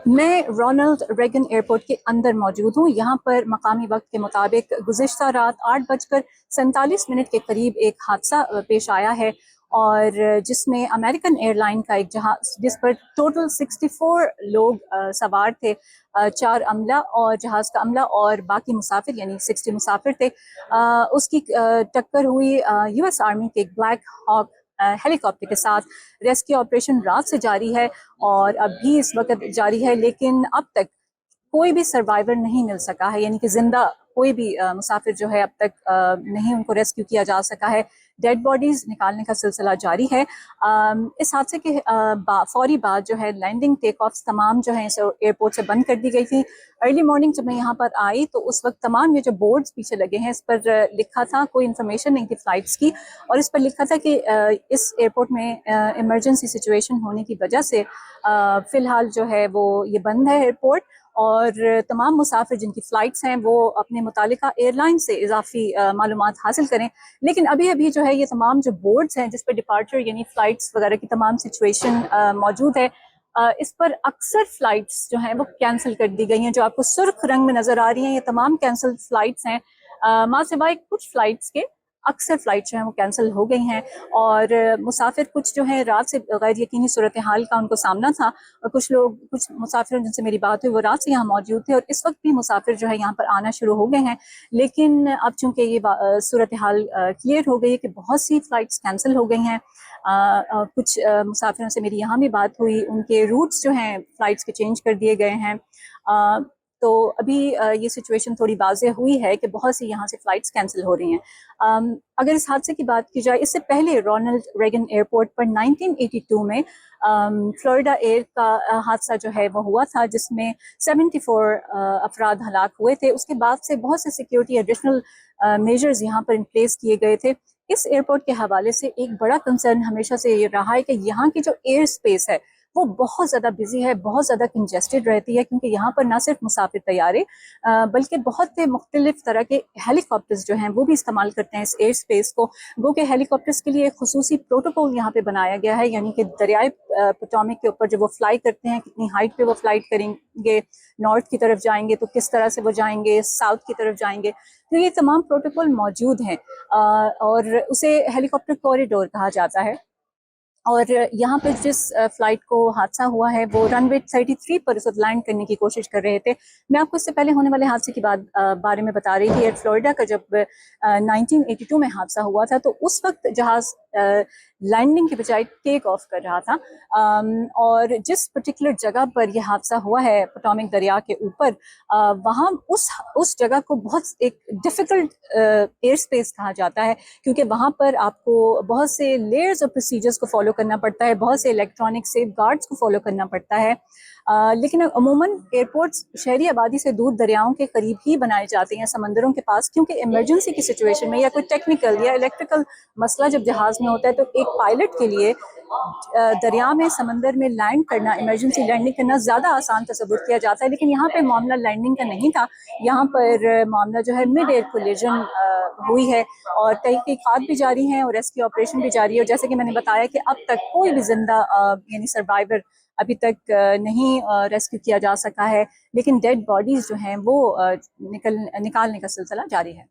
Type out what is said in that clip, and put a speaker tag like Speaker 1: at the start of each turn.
Speaker 1: میں Ronald Reagan airport کے اندر موجود ہوں۔ یہاں پر مقامی وقت کے مطابق گزشتہ رات 8:47 کے قریب ایک حادثہ پیش آیا ہے، اور جس میں امریکن ایئر لائن کا ایک جہاز، جس پر ٹوٹل 64 لوگ سوار تھے، 4 عملہ اور جہاز کا عملہ اور باقی مسافر یعنی 60 مسافر تھے، اس کی ٹکر ہوئی یو ایس آرمی کے ایک بلیک ہاک ہیلی کاپٹر کے ساتھ۔ ریسکیو آپریشن رات سے جاری ہے اور اب بھی اس وقت جاری ہے، لیکن اب تک کوئی بھی سروائیور نہیں مل سکا ہے، یعنی کہ زندہ کوئی بھی مسافر جو ہے اب تک نہیں ان کو ریسکیو کیا جا سکا ہے۔ ڈیڈ باڈیز نکالنے کا سلسلہ جاری ہے۔ اس حادثے کے فوری بعد جو ہے لینڈنگ ٹیک آف تمام جو ہیں ایئرپورٹ سے بند کر دی گئی تھی۔ ارلی مارننگ جب میں یہاں پر آئی تو اس وقت تمام یہ جو بورڈز پیچھے لگے ہیں اس پر لکھا تھا، کوئی انفارمیشن نہیں تھی فلائٹس کی، اور اس پر لکھا تھا کہ اس ایئرپورٹ میں ایمرجنسی سچویشن ہونے کی وجہ سے فی الحال جو ہے وہ یہ بند ہے ایئرپورٹ، اور تمام مسافر جن کی فلائٹس ہیں وہ اپنے متعلقہ ایئر لائن سے اضافی معلومات حاصل کریں۔ لیکن ابھی جو ہے یہ تمام جو بورڈز ہیں جس پر ڈپارچر یعنی فلائٹس وغیرہ کی تمام سچویشن موجود ہے، اس پر اکثر فلائٹس جو ہیں وہ کینسل کر دی گئی ہیں۔ جو آپ کو سرخ رنگ میں نظر آ رہی ہیں یہ تمام کینسل فلائٹس ہیں، ماں سوائے کچھ فلائٹس کے اکثر فلائٹس جو ہیں وہ کینسل ہو گئی ہیں، اور مسافر کچھ جو ہیں رات سے غیر یقینی صورتحال کا ان کو سامنا تھا، اور کچھ مسافر جن سے میری بات ہوئی وہ رات سے یہاں موجود تھے، اور اس وقت بھی مسافر جو ہے یہاں پر آنا شروع ہو گئے ہیں۔ لیکن اب چونکہ یہ صورتحال کلیئر ہو گئی ہے کہ بہت سی فلائٹس کینسل ہو گئی ہیں، کچھ مسافروں سے میری یہاں بھی بات ہوئی، ان کے روٹس جو ہیں فلائٹس کے چینج کر دیے گئے ہیں، تو ابھی یہ سچویشن تھوڑی واضح ہوئی ہے کہ بہت سی یہاں سے فلائٹس کینسل ہو رہی ہیں۔ اگر اس حادثے کی بات کی جائے، اس سے پہلے رونلڈ ریگن ایئرپورٹ پر 1982 میں فلوریڈا ایئر کا حادثہ جو ہے وہ ہوا تھا، جس میں 74 افراد ہلاک ہوئے تھے۔ اس کے بعد سے بہت سے سیکیورٹی ایڈیشنل میجرز یہاں پر ان پلیس کیے گئے تھے۔ اس ایئرپورٹ کے حوالے سے ایک بڑا کنسرن ہمیشہ سے یہ رہا ہے کہ یہاں کی جو ایئر اسپیس ہے وہ بہت زیادہ بزی ہے، بہت زیادہ کنجسٹڈ رہتی ہے، کیونکہ یہاں پر نہ صرف مسافر طیارے بلکہ بہت سے مختلف طرح کے ہیلی کاپٹرز جو ہیں وہ بھی استعمال کرتے ہیں اس ایئر اسپیس کو۔ وہ کہ ہیلی کاپٹرز کے لیے ایک خصوصی پروٹوکول یہاں پہ بنایا گیا ہے، یعنی کہ دریائے پوٹومک کے اوپر جب وہ فلائی کرتے ہیں کتنی ہائٹ پہ وہ فلائٹ کریں گے، نارتھ کی طرف جائیں گے تو کس طرح سے وہ جائیں گے، ساؤتھ کی طرف جائیں گے، تو یہ تمام پروٹوکول موجود ہیں، اور اسے ہیلی کاپٹر کوریڈور کہا جاتا ہے۔ اور یہاں پہ جس فلائٹ کو حادثہ ہوا ہے وہ رن وے 33 پر اس وقت لینڈ کرنے کی کوشش کر رہے تھے۔ میں آپ کو اس سے پہلے ہونے والے حادثے کی بارے میں بتا رہی تھی۔ ایئر فلوریڈا کا جب 1982 میں حادثہ ہوا تھا تو اس وقت جہاز لینڈنگ کے بجائے ٹیک آف کر رہا تھا، اور جس پرٹیکولر جگہ پر یہ حادثہ ہوا ہے پوٹومک دریا کے اوپر، وہاں اس جگہ کو بہت ایک ڈیفیکلٹ ایئر اسپیس کہا جاتا ہے، کیونکہ وہاں پر آپ کو بہت سے لیئرز اور پروسیجرز کو فالو کرنا پڑتا ہے، بہت سے الیکٹرانک سیف گارڈز کو فالو کرنا پڑتا ہے۔ لیکن عموماً ایئرپورٹس شہری آبادی سے دور دریاؤں کے قریب ہی بنائے جاتے ہیں، سمندروں کے پاس، کیونکہ ایمرجنسی کی سچویشن میں یا کوئی ٹیکنیکل یا الیکٹریکل مسئلہ جب جہاز میں ہوتا ہے تو ایک پائلٹ کے لیے دریا میں، سمندر میں لینڈ کرنا، ایمرجنسی لینڈنگ کرنا زیادہ آسان تصور کیا جاتا ہے۔ لیکن یہاں پہ معاملہ لینڈنگ کا نہیں تھا، یہاں پر معاملہ جو ہے مڈ ایئر کولیجن ہوئی ہے، اور تحقیقات بھی جاری ہیں اور ریسکیو آپریشن بھی جاری ہے، اور جیسے کہ میں نے بتایا کہ اب تک کوئی بھی زندہ یعنی سروائیور ابھی تک نہیں ریسکیو کیا جا سکا ہے، لیکن ڈیڈ باڈیز جو ہیں وہ نکالنے کا سلسلہ جاری ہے۔